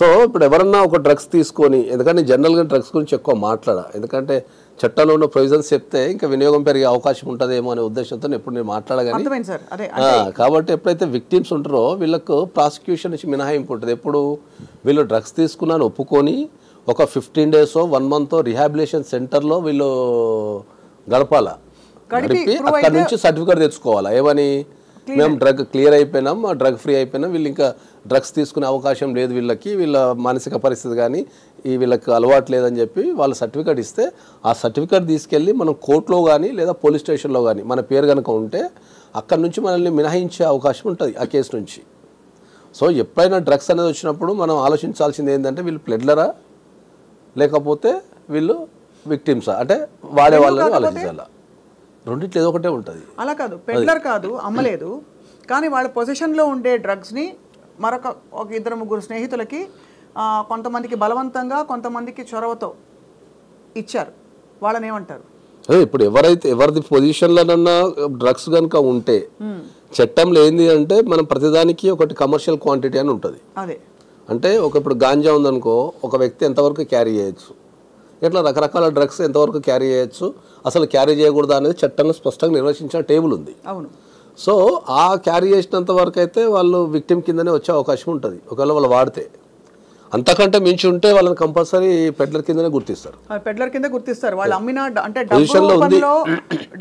So ఇప్పుడు ఎవరన్నా ఒక డ్రగ్స్ తీసుకొని, ఎందుకంటే జనరల్గా డ్రగ్స్ గురించి ఎక్కువ మాట్లాడా, ఎందుకంటే చట్టంలో ఉన్న ప్రొవిజన్స్ చెప్తే ఇంకా వినియోగం పెరిగే అవకాశం ఉంటుందేమో అనే ఉద్దేశంతో ఎప్పుడు నేను మాట్లాడగాని. కాబట్టి ఎప్పుడైతే విక్టిమ్స్ ఉంటారో వీళ్ళకు ప్రాసిక్యూషన్ నుంచి మినహాయింపు ఉంటుంది. ఎప్పుడు వీళ్ళు డ్రగ్స్ తీసుకున్నాను ఒప్పుకొని ఒక 15 days 1 month రిహాబిలిటేషన్ సెంటర్లో వీళ్ళు గడపాలా, గడిపి అక్కడ నుంచి సర్టిఫికేట్ తెచ్చుకోవాలా, ఏమని మేము డ్రగ్ క్లియర్ అయిపోయినాం, డ్రగ్ ఫ్రీ అయిపోయినాం, వీళ్ళు ఇంకా డ్రగ్స్ తీసుకునే అవకాశం లేదు, వీళ్ళ మానసిక పరిస్థితి కానీ వీళ్ళకి అలవాటు లేదని చెప్పి వాళ్ళు సర్టిఫికేట్ ఇస్తే ఆ సర్టిఫికేట్ తీసుకెళ్ళి మనం కోర్టులో కానీ లేదా పోలీస్ స్టేషన్లో కానీ మన పేరు కనుక ఉంటే అక్కడ నుంచి మనల్ని మినహాయించే అవకాశం ఉంటుంది ఆ కేసు నుంచి. సో ఎప్పుడైనా డ్రగ్స్ అనేది వచ్చినప్పుడు మనం ఆలోచించాల్సింది ఏంటంటే వీళ్ళు ప్లెడ్లరా లేకపోతే వీళ్ళు విక్టిమ్సా, అంటే వాడే వాళ్ళని ఆలోచించాలా. రెండిట్లో ఏదో ఒకటే ఉంటుంది. అలా కాదు, పెడ్లర్ కాదు, అమ్మలేదు, కానీ వాళ్ళ పొజిషన్లో ఉండే డ్రగ్స్ని మరొక 2-3 స్నేహితులకి కొంతమందికి బలవంతంగా కొంతమందికి చొరవతో ఇచ్చారు. వాళ్ళని ఏమంటారు? ఇప్పుడు ఎవరిది పొజిషన్లోనన్నా డ్రగ్స్ కనుక ఉంటే చట్టంలో ఏంది అంటే మనం ప్రతిదానికి ఒకటి కమర్షియల్ క్వాంటిటీ అని ఉంటుంది. అదే అంటే ఇప్పుడు గాంజా ఉందనుకో ఒక వ్యక్తి ఎంతవరకు క్యారీ చేయొచ్చు, ఇట్లా రకరకాల డ్రగ్స్ ఎంతవరకు క్యారీ చేయొచ్చు, అసలు క్యారీ చేయకూడదు అనేది చట్టంలో స్పష్టంగా నిర్వచించిన టేబుల్ ఉంది. అవును. సో ఆ క్యారీ చేసినంత వరకు అయితే వాళ్ళు విక్టిమ్ కిందనే వచ్చే అవకాశం ఉంటుంది. ఒకవేళ వాళ్ళు వాడితే అంతకంటే మించి ఉంటే వాళ్ళని కంపల్సరీ పెడ్లర్ కిందనే గుర్తిస్తారు. పెడ్లర్ కింద గుర్తిస్తారు. వాళ్ళు అమ్మినా అంటే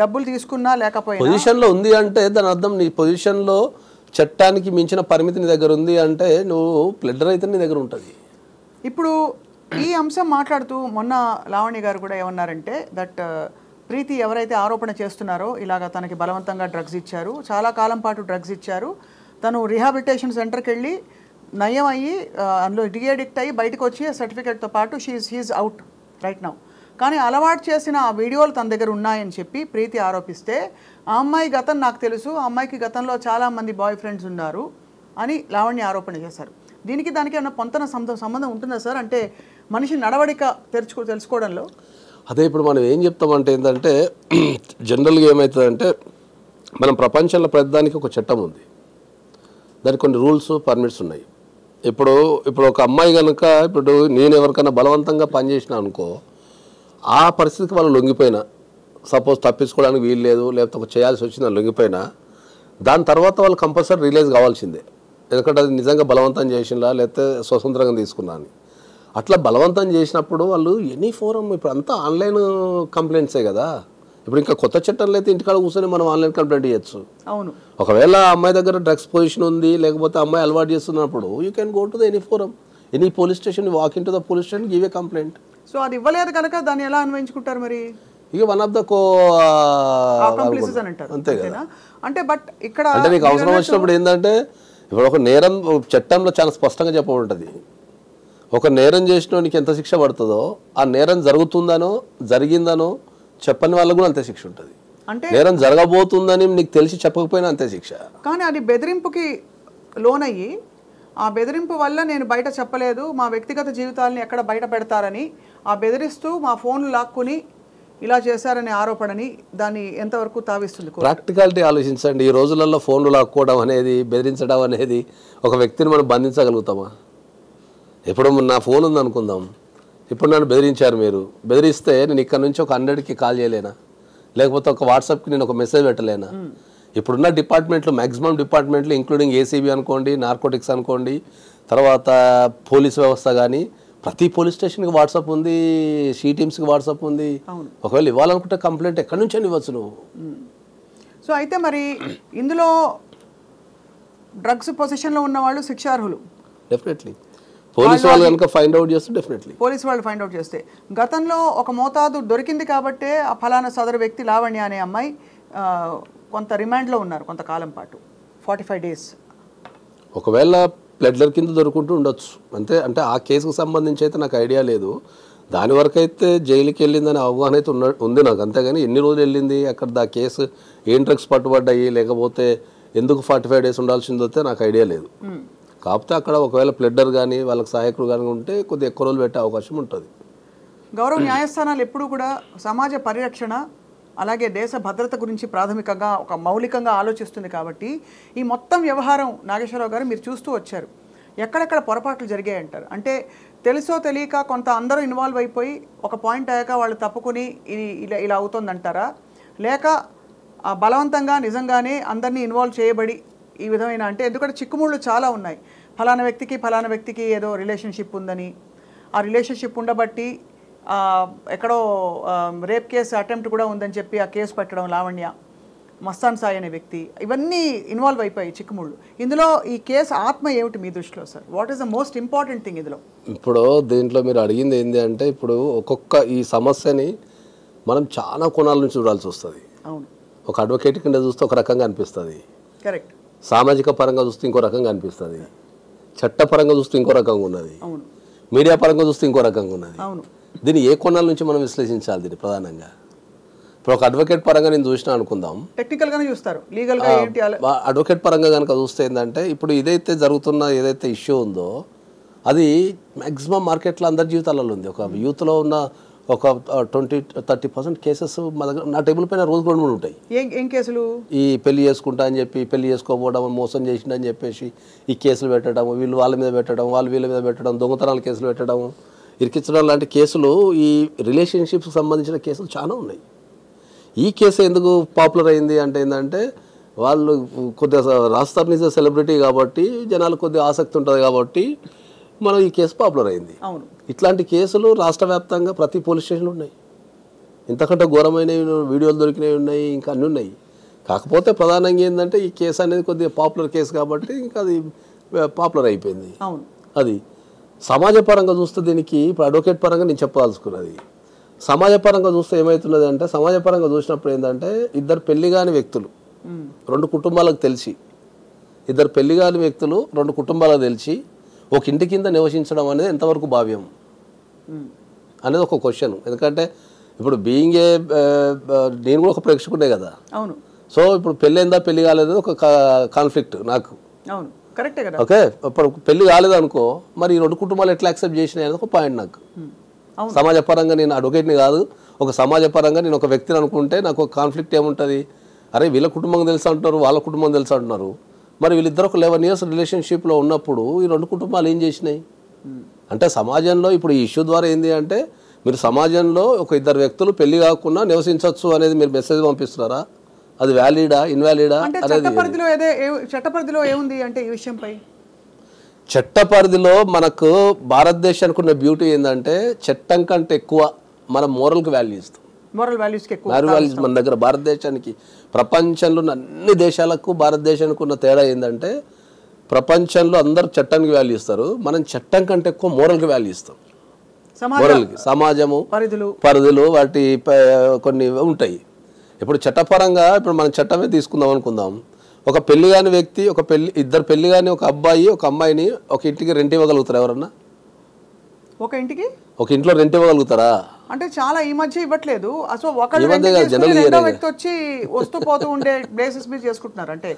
డబ్బులు తీసుకున్నా లేకపోయినా పొజిషన్లో ఉంది అంటే దాని అర్థం నీ పొజిషన్లో చట్టానికి మించిన పరిమితి నీ దగ్గర ఉంది అంటే నువ్వు ప్లెడ్లర్ అయితే నీ దగ్గర ఉంటుంది. ఇప్పుడు ఈ అంశం మాట్లాడుతూ మొన్న లావణ్య గారు కూడా ఏమన్నారంటే దట్ ప్రీతి ఎవరైతే ఆరోపణ చేస్తున్నారో ఇలాగ తనకి బలవంతంగా డ్రగ్స్ ఇచ్చారు, చాలా కాలం పాటు డ్రగ్స్ ఇచ్చారు, తను రిహాబిలిటేషన్ సెంటర్కి వెళ్ళి నయం అయ్యి అందులో డిఎడిక్ట్ అయ్యి బయటకు వచ్చి సర్టిఫికేట్తో పాటు హీఈస్ అవుట్ రైట్ నౌ. కానీ అలవాటు చేసిన ఆ వీడియోలు తన దగ్గర ఉన్నాయని చెప్పి ప్రీతి ఆరోపిస్తే ఆ అమ్మాయి గతం నాకు తెలుసు, ఆ అమ్మాయికి గతంలో చాలామంది బాయ్ ఫ్రెండ్స్ ఉన్నారు అని లావణ్య ఆరోపణ చేశారు. దీనికి దానికి ఏమైనా పొంతన సంబంధం ఉంటుందా సార్? అంటే మనిషి నడవడిక తెలుసుకోవడంలో. అదే ఇప్పుడు మనం ఏం చెప్తామంటే ఏంటంటే జనరల్గా ఏమవుతుందంటే మనం ప్రపంచంలో ప్రతిదానికి ఒక చట్టం ఉంది, దానికి కొన్ని రూల్స్ పర్మిట్స్ ఉన్నాయి. ఇప్పుడు ఒక అమ్మాయి కనుక ఇప్పుడు నేను ఎవరికైనా బలవంతంగా పనిచేసిన అనుకో, ఆ పరిస్థితికి వాళ్ళు లొంగిపోయినా, సపోజ్ తప్పించుకోవడానికి వీలు లేదు లేకపోతే ఒక చేయాల్సి వచ్చిందని లొంగిపోయినా దాని తర్వాత వాళ్ళు కంపల్సరీ రిలీజ్ కావాల్సిందే, ఎందుకంటే అది నిజంగా బలవంతం చేసినా లేకపోతే స్వతంత్రంగా తీసుకున్నా అని. అట్లా బలవంతం చేసినప్పుడు వాళ్ళు ఎనీ ఫోరం ఇప్పుడు అంతా ఆన్లైన్ కంప్లైంట్సే కదా. ఇప్పుడు ఇంకా కొత్త చట్టంలో అయితే ఇంటికాడ కూర్చొని మనం ఆన్లైన్ కంప్లైంట్ చేయొచ్చు. అవును. ఒకవేళ అమ్మాయి దగ్గర డ్రగ్స్ పొజిషన్ ఉంది లేకపోతే అమ్మాయి అలవాటు చేస్తున్నప్పుడు you can go to the any forum, any police station, walk in to the police station, give a complaint. So అది ఇవ్వలేదు కనుక దాన్ని ఎలా అన్వయించుకుంటారు మరి? ఇక వన్ ఆఫ్ ద అంతే కదా. అంటే బట్ ఇక్కడ అంటే నీకు అవసరం వచ్చినప్పుడు ఏంటంటే ఇప్పుడు ఒక నేరం చట్టంలో చాలా స్పష్టంగా చెప్పబడుతుంది. ఒక నేరం చేసినోనికి ఎంత శిక్ష పడుతుందో ఆ నేరం జరుగుతుందనో జరిగిందనో చెప్పని వాళ్ళకు కూడా అంతే శిక్ష ఉంటుంది. అంటే నేరం జరగబోతుందని నీకు తెలిసి చెప్పకపోయినా అంతే శిక్ష. కానీ అది బెదిరింపుకి లోనయ్యి ఆ బెదిరింపు వల్ల నేను బయట చెప్పలేదు, మా వ్యక్తిగత జీవితాలని ఎక్కడ బయట పెడతారని ఆ బెదిరిస్తూ మా ఫోన్లు లాక్కుని ఇలా చేశారనే ఆరోపణని దాన్ని ఎంతవరకు తావిస్తుంది? ప్రాక్టికాలిటీ ఆలోచించండి. ఈ రోజులలో ఫోన్లు లాక్కోవడం అనేది, బెదిరించడం అనేది ఒక వ్యక్తిని మనం బంధించగలుగుతామా? ఇప్పుడు నా ఫోన్ ఉంది అనుకుందాం, ఇప్పుడు నన్ను బెదిరించారు, మీరు బెదిరిస్తే నేను ఇక్కడ నుంచి ఒక 100కి కాల్ చేయలేనా, లేకపోతే ఒక వాట్సాప్కి నేను ఒక మెసేజ్ పెట్టలేనా? ఇప్పుడున్న డిపార్ట్మెంట్లు మ్యాక్సిమం డిపార్ట్మెంట్లు ఇంక్లూడింగ్ ఏసీబీ అనుకోండి, నార్కోటిక్స్ అనుకోండి, తర్వాత పోలీస్ వ్యవస్థ కానీ ప్రతి పోలీస్ స్టేషన్కి వాట్సాప్ ఉంది, షీ టీమ్స్కి వాట్సాప్ ఉంది. ఒకవేళ ఇవ్వాలనుకుంటే కంప్లైంట్ ఎక్కడి నుంచి అని ఇవ్వచ్చు నువ్వు. సో అయితే మరి ఇందులో డ్రగ్స్ పొజిషన్లో ఉన్న వాళ్ళు శిక్షార్హులు డెఫినెట్లీ. పోలీసు వాళ్ళు కనుక ఫైండ్ అవుట్ చేస్తే డెఫినెట్లీ పోలీసు వాళ్ళు ఫైండ్ అవుట్ చేస్తే గతంలో ఒక మోతాదు దొరికింది కాబట్టే ఆ ఫలానా సదరు వ్యక్తి లావణ్య అనే అమ్మాయి కొంత రిమాండ్లో ఉన్నారు కొంతకాలం పాటు, 45 days. ఒకవేళ ప్లెడ్లర్ కింద దొరుకుంటూ ఉండొచ్చు అంతే. అంటే ఆ కేసుకు సంబంధించి అయితే నాకు ఐడియా లేదు. దాని వరకు అయితే జైలుకి వెళ్ళిందని అవగాహన అయితే ఉంది నాకు, అంతేగాని ఎన్ని రోజులు వెళ్ళింది అక్కడ దా కేసు, ఏం డ్రగ్స్ పట్టుబడ్డాయి లేకపోతే ఎందుకు 45 days ఉండాల్సిందో అయితే నాకు ఐడియా లేదు. కాకపోతే అక్కడ ఒకవేళ ప్లెడ్లర్ కానీ వాళ్ళకి సహాయకుడు కానీ ఉంటే కొద్దిగా ఎక్కువ రోజులు పెట్టే అవకాశం ఉంటుంది. గౌరవ న్యాయస్థానాలు ఎప్పుడూ కూడా సమాజ పరిరక్షణ అలాగే దేశ భద్రత గురించి ప్రాథమికంగా ఒక మౌలికంగా ఆలోచిస్తుంది కాబట్టి ఈ మొత్తం వ్యవహారం నాగేశ్వరరావు గారు మీరు చూస్తూ వచ్చారు. ఎక్కడెక్కడ పొరపాట్లు జరిగాయి అంటారు? అంటే తెలుసో తెలియక కొంత అందరూ ఇన్వాల్వ్ అయిపోయి ఒక పాయింట్ అయ్యాక వాళ్ళు తప్పుకుని ఇది ఇలా అవుతుందంటారా, లేక బలవంతంగా నిజంగానే అందరినీ ఇన్వాల్వ్ చేయబడి ఈ విధమైన, అంటే ఎందుకంటే చిక్కుముళ్ళు చాలా ఉన్నాయి. ఫలానా వ్యక్తికి ఏదో రిలేషన్షిప్ ఉందని, ఆ రిలేషన్షిప్ ఉండబట్టి ఎక్కడో రేప్ కేసు అటెంప్ట్ కూడా ఉందని చెప్పి ఆ కేసు పెట్టడం లావణ్య, మస్తాన్ సాయి అనే వ్యక్తి, ఇవన్నీ ఇన్వాల్వ్ అయిపోయి చిక్కుముళ్ళు. ఇందులో ఈ కేసు ఆత్మ ఏమిటి మీ దృష్టిలో sir? What is the most important thing ఇందులో? ఇప్పుడు దీంట్లో మీరు అడిగింది ఏంటి అంటే, ఇప్పుడు ఒక్కొక్క ఈ సమస్యని మనం చాలా కోణాల నుంచి చూడాల్సి వస్తుంది. అవును, ఒక అడ్వకేట్ కింద చూస్తే ఒక రకంగా అనిపిస్తుంది, కరెక్ట్. సామాజిక పరంగా చూస్తే ఇంకో రకంగా అనిపిస్తుంది, చట్టపరంగా చూస్తే ఇంకో రకంగా ఉన్నది, అవును, మీడియా పరంగా చూస్తే ఇంకో రకంగా ఉన్నది. అవును, దీన్ని ఏ కోణాల నుంచి మనం విశ్లేషించాలి దీన్ని ప్రధానంగా? ఇప్పుడు ఒక అడ్వకేట్ పరంగా నేను చూసినా అనుకుందాం, టెక్నికల్గానే చూస్తారు, లీగల్గా ఏంటి అడ్వకేట్ పరంగా కనుక చూస్తే ఏంటంటే, ఇప్పుడు ఏదైతే ఏదైతే ఇష్యూ ఉందో అది మ్యాక్సిమం మార్కెట్లో అందరి జీవితాలలో ఉంది. ఒక యూత్లో ఉన్న ఒక 20-30% కేసెస్ మా దగ్గర నా టేబుల్ పైన రోజు 2-3 ఉంటాయి. ఏం కేసులు? ఈ పెళ్లి చేసుకుంటా అని చెప్పి, పెళ్లి చేసుకోకపోవడం, మోసం చేసిండని చెప్పేసి ఈ కేసులు పెట్టడం, వీళ్ళు వాళ్ళ మీద పెట్టడం, వాళ్ళు వీళ్ళ మీద పెట్టడం, దొంగతనాల కేసులు పెట్టడం, ఇరికించడం లాంటి కేసులు, ఈ రిలేషన్షిప్స్కి సంబంధించిన కేసులు చాలా ఉన్నాయి. ఈ కేసు ఎందుకు పాపులర్ అయింది అంటే ఏంటంటే, వాళ్ళు కొద్దిగా రాస్తారు నిజ సెలబ్రిటీ కాబట్టి జనాలు కొద్దిగా ఆసక్తి ఉంటుంది కాబట్టి మనం ఈ కేసు పాపులర్ అయింది. అవును, ఇట్లాంటి కేసులు రాష్ట్ర వ్యాప్తంగా ప్రతి పోలీస్ స్టేషన్లో ఉన్నాయి. ఇంతకంటే ఘోరమైనవి వీడియోలు దొరికినవి ఉన్నాయి, ఇంకా అన్నీ ఉన్నాయి. కాకపోతే ప్రధానంగా ఏంటంటే, ఈ కేసు అనేది కొద్దిగా పాపులర్ కేసు కాబట్టి ఇంకా అది పాపులర్ అయిపోయింది. అవును, అది సమాజ పరంగా చూస్తే దీనికి ఇప్పుడు అడ్వకేట్ పరంగా నేను చెప్పదలుచుకున్నది. సమాజ పరంగా చూస్తే ఏమవుతున్నది అంటే, సమాజ పరంగా చూసినప్పుడు ఏంటంటే, ఇద్దరు పెళ్లి కాని వ్యక్తులు 2 కుటుంబాలకు తెలిసి, ఇద్దరు పెళ్లి కాని వ్యక్తులు 2 కుటుంబాలకు తెలిసి ఒక ఇంటి కింద నివసించడం అనేది ఎంతవరకు భావ్యం అనేది ఒక క్వశ్చన్. ఎందుకంటే ఇప్పుడు బీయింగ్ నేను కూడా ఒక ప్రేక్షకుడే కదా. అవును. సో ఇప్పుడు పెళ్ళైందా పెళ్లి కాలేదు ఒక కాన్ఫ్లిక్ట్ నాకు. అవును, కరెక్టే కదా. ఓకే, ఇప్పుడు పెళ్లి కాలేదు అనుకో, మరి ఈ 2 కుటుంబాలు ఎట్లా యాక్సెప్ట్ చేసినాయి అనేది ఒక పాయింట్ నాకు. సమాజ పరంగా నేను అడ్వకేట్ని కాదు, ఒక సమాజ పరంగా నేను ఒక వ్యక్తిని అనుకుంటే నాకు ఒక కాన్ఫ్లిక్ట్ ఏముంటుంది? అరే వీళ్ళ కుటుంబం తెలుసు అంటున్నారు, వాళ్ళ కుటుంబం తెలుసు అంటున్నారు, మరి వీళ్ళిద్దరు ఒక 11 years రిలేషన్షిప్లో ఉన్నప్పుడు ఈ 2 కుటుంబాలు ఏం చేసినాయి అంటే, సమాజంలో ఇప్పుడు ఈ ఇష్యూ ద్వారా ఏంటి అంటే, మీరు సమాజంలో ఒక 2 వ్యక్తులు పెళ్లి కాకుండా నివసించవచ్చు అనేది మీరు మెసేజ్ పంపిస్తున్నారా? అది వ్యాలిడా ఇన్వాలిడా అనేది చట్టపరిధిలో ఏముంది అంటే ఈ విషయంపై? చట్టపరిధిలో మనకు భారతదేశానికి ఉన్న బ్యూటీ ఏంటంటే, చట్టం కంటే ఎక్కువ మన మోరల్కి వాల్యూ ఇస్తాం. మోరల్ వాల్యూస్కి ఎక్కువ వాల్యూస్ మన దగ్గర భారతదేశానికి, ప్రపంచంలో అన్ని దేశాలకు భారతదేశానికి ఉన్న తేడా ఏంటంటే, ప్రపంచంలో అందరూ చట్టానికి వాల్యూ ఇస్తారు, మనం చట్టం కంటే ఎక్కువ మోరల్కి వాల్యూ ఇస్తాం. మోరల్కి, సమాజము, పరిధులు వాటి కొన్ని ఉంటాయి. ఇప్పుడు చట్టపరంగా ఇప్పుడు మనం చట్టమే తీసుకుందాం అనుకుందాం, ఒక పెళ్లి కాని వ్యక్తి, ఇద్దరు పెళ్లి కాని ఒక అబ్బాయి ఒక అమ్మాయిని ఒక ఇంటికి రెంట్ ఇవ్వగలుగుతారా? ఎవరన్నా ఒక ఇంట్లో రెంట్ ఇవ్వగలుగుతారా? అంటే చాలా ఈ మధ్య ఇవ్వట్లేదు. అసలు వ్యక్తి వచ్చి వస్తూ పోతూ ఉండే ప్లేసెస్ మీద చేసుకుంటున్నారు. అంటే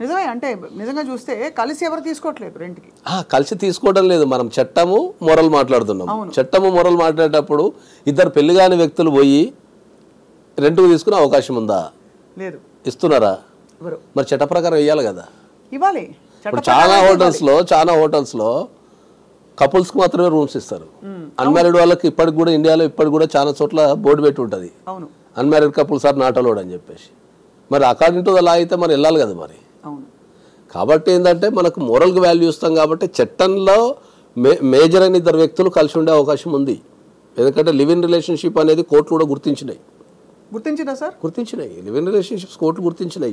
నిజమే, అంటే నిజంగా చూస్తే కలిసి ఎవరు తీసుకోవట్లేదు రెంట్కి. కలిసి తీసుకోవడం లేదు, మనం చట్టము మొరల్ మాట్లాడుతున్నాం. చట్టము మొరల్ మాట్లాడేటప్పుడు ఇద్దరు పెళ్లి కాని వ్యక్తులు పోయి రెంట్కు తీసుకునే అవకాశం ఉందా? లేదు. ఇస్తున్నారా? మరి చట్ట ప్రకారం ఇవ్వాలి కదా. ఇవ్వాలి. చాలా హోటల్స్లో కపుల్స్కి మాత్రమే రూమ్స్ ఇస్తారు. అన్మ్యారీడ్ వాళ్ళకి ఇప్పటికి కూడా ఇండియాలో ఇప్పటికి చాలా చోట్ల బోర్డు పెట్టి ఉంటుంది, unmarried couples are not allowed అని చెప్పేసి. మరి అకార్డింగ్ టు ద లా అయితే మరి వెళ్ళాలి కదా మరి. కాబట్టి ఏంటంటే మనకు మోరల్కి వాల్యూ ఇస్తాం కాబట్టి చట్టంలో మేజర్ అయిన 2 వ్యక్తులు కలిసి ఉండే అవకాశం ఉంది. ఎందుకంటే లివ్ ఇన్ రిలేషన్షిప్ అనేది కోర్టులు కూడా గుర్తించినాయి. గుర్తించినా సార్? గుర్తించినాయి. లివ్ ఇన్ రిలేషన్షిప్స్ కోర్టులు గుర్తించినాయి.